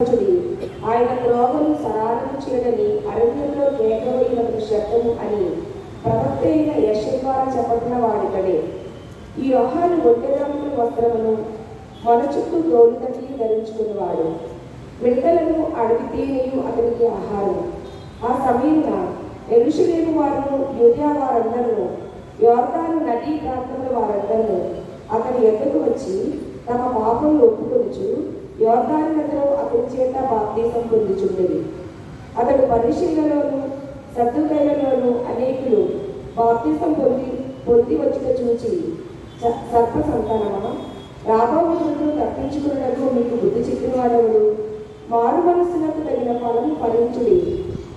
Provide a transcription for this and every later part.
ఆయన త్రోవను సరాలను చేయడని అరణ్యంలో కేకవైన శబ్దము అని ప్రవక్త అయిన యెషయా ద్వారా చెప్పబడిన వాడికడే. ఈ యోహాను ఒంటెరాముల వస్త్రమును మన చుట్టూ తోలుతటి ధరించుకున్నవాడు. మిడతలను అడిగితేనేయు అతనికి ఆహారం. ఆ సమయంలో యెరూషలేము వారు, యూదయ వారందరూ, యోర్దాను నదీ ప్రాంతముల వారందరూ అతని యొద్దకు వచ్చి తమ పాపములు ఒప్పుకొనుచు యోర్దాను నదిలో అతని చేత బాప్తీసం పొందుచుండెను. అతడు పరిశీలనలోను సద్దుకైలలోను అనేకులు బాప్తీసం పొంది వచ్చిన చూచి, సర్ప సంతానమా, రాబో రోజులను తప్పించుకున్నకు మీకు బుద్ధి చెప్పిన వాడెవడు? మారు మనస్సులకు తగిన ఫలము ఫలించుడి.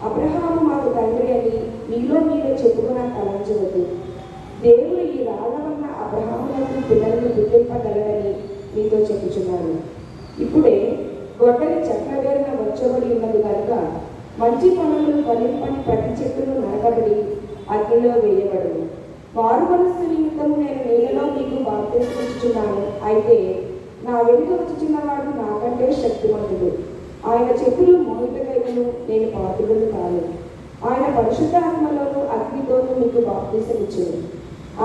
అబ్రహాము మాకు తండ్రి అని మీలో చెప్పుకున్న తలంచవద్దు. దేవుడు ఈ రాళ్ళ వలన అబ్రహాములకు పిల్లలను పుట్టింపగలడని మీతో చెప్పుచున్నాను. ఇప్పుడే గొడ్డలి చక్రవేరున వచ్చబడి ఉన్నది కనుక మంచి పనులను ఫలింపని ప్రతి చెట్టును నరకబడి అగ్నిలో వేయబడదు. మారు మనస్సు నిమిత్తము నేను నీళ్ళలో మీకు బాప్తిస్మమిచ్చుచున్నాను. అయితే నా వెనుక వచ్చుచున్నవాడు నాకంటే శక్తివంతుడు. ఆయన చెప్పులు మోయుటకైనను నేను పాత్రుడను కాను. ఆయన పరిశుద్ధాత్మలోను అగ్నితోనూ మీకు బాప్తిసమిచ్చును.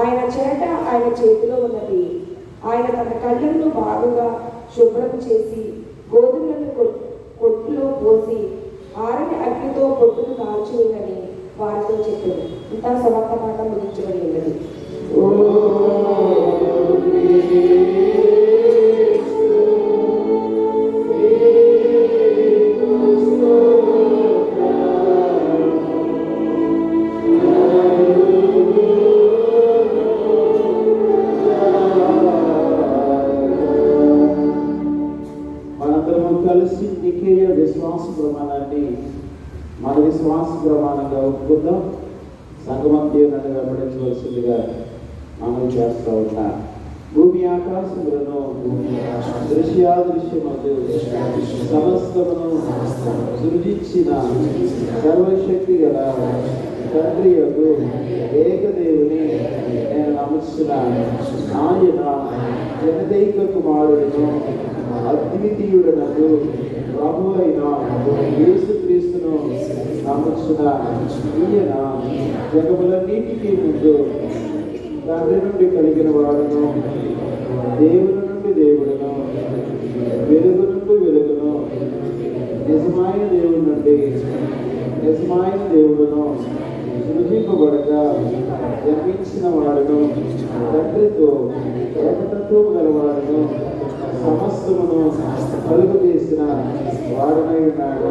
ఆయన చేట ఆయన చేతిలో ఉన్నది. ఆయన తన కళ్ళను బాగుగా శుభ్రం చేసి గోధుమలను కొట్టులో పోసి ఆరని అగ్నితో పొట్టును కాల్చునని వారితో చెప్పారు. ఇంత సమర్థ మాట ముగించబడి ఉన్నది. కలిసి నికేయ విశ్వాస ప్రమాణాన్ని మన విశ్వాస ప్రమాణంగా ఒప్పుకుందాం. సంగమంతి నన్ను వెంబడించవలసిందిగా మనం చేస్తూ ఉంటా. భూమి ఆకాశములను దృశ్యాదృశ్యమందు సమస్తమును సృజించిన సర్వశక్తి గల తండ్రి యొక్క ఏకదేవుని నేను నమ్ముచున్నాను. ఆయన జనదైక కుమారుడును అద్వితీయుడనకు ప్రభు అయిన యేసుక్రీస్తును నమ్ముచున్నాను. ఈయన జగములన్నిటికీ ముందు తండ్రి నుండి కలిగిన వాడును, దేవుని నుండి దేవుడును, వెలుగు నుండి వెలుగును, నిజమైన దేవుడి నుండి నిజమైన దేవుడును, సృజింపబడగా జన్మించిన వాడును, తండ్రితో ఏకతత్వము గలవాడును, సమస్తమును కలుగు చేసిన వాడునై ఉన్నాడు.